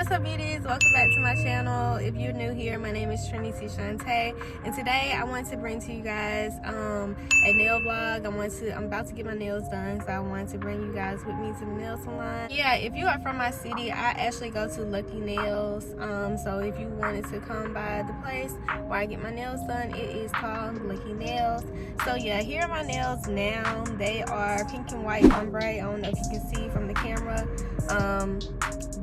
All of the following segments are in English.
What's up, beauties? Welcome back to my channel. If you're new here, my name is Trinity Shantae, and today I want to bring to you guys a nail vlog. I'm about to get my nails done, so I wanted to bring you guys with me to the nail salon. Yeah, if you are from my city, I actually go to Lucky Nails. So if you wanted to come by the place where I get my nails done, it is called Lucky Nails. So yeah, here are my nails now. They are pink and white ombre. I don't know if you can see from the camera.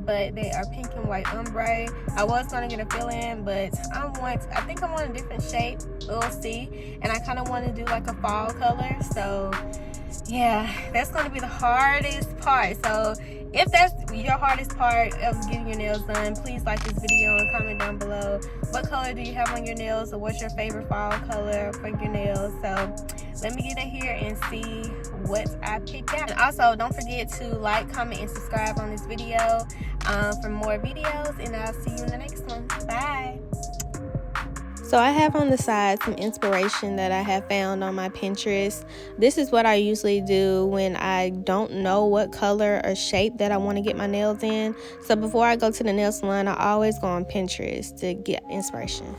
But they are pink and white ombre. I was gonna get a fill-in, but I think I want a different shape. We'll see. And I kind of want to do like a fall color. So yeah, that's gonna be the hardest part. So if that's your hardest part of getting your nails done, please like this video and comment down below what color do you have on your nails, or what's your favorite fall color for your nails. So let me get in here and see what I picked out. And also, don't forget to like, comment, and subscribe on this video for more videos, and I'll see you in the next one. Bye. So I have on the side some inspiration that I have found on my Pinterest. This is what I usually do when I don't know what color or shape that I want to get my nails in. So before I go to the nail salon, I always go on Pinterest to get inspiration.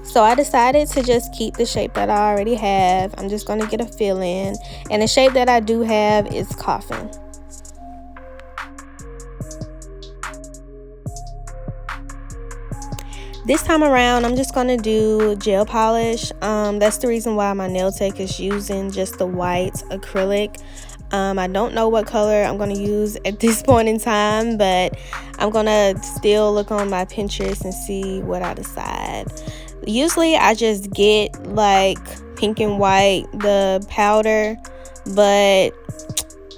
So I decided to just keep the shape that I already have. I'm just going to get a fill-in. And the shape that I do have is coffin. This time around, I'm just going to do gel polish. That's the reason why my nail tech is using just the white acrylic. I don't know what color I'm going to use at this point in time, but I'm going to still look on my Pinterest and see what I decide. Usually I just get like pink and white, the powder, but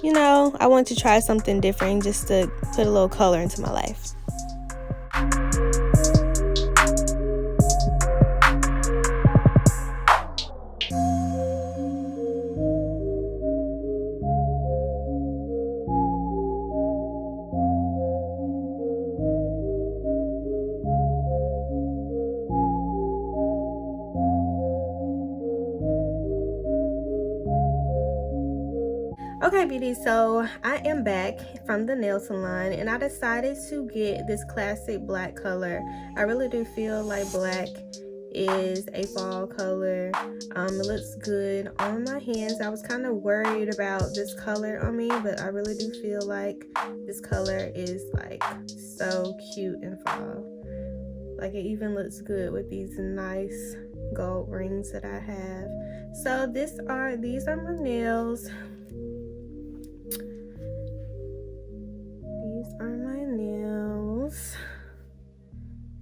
you know, I want to try something different just to put a little color into my life. Okay, beauty, so I am back from the nail salon, and I decided to get this classic black color. I really do feel like black is a fall color. It looks good on my hands. I was kind of worried about this color on me, but I really do feel like this color is like so cute in fall. Like, it even looks good with these nice gold rings that I have. So these are my nails. These are my nails.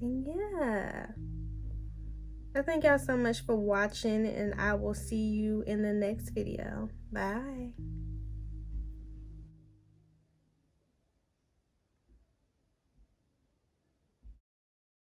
And yeah, I thank y'all so much for watching, and I will see you in the next video. Bye.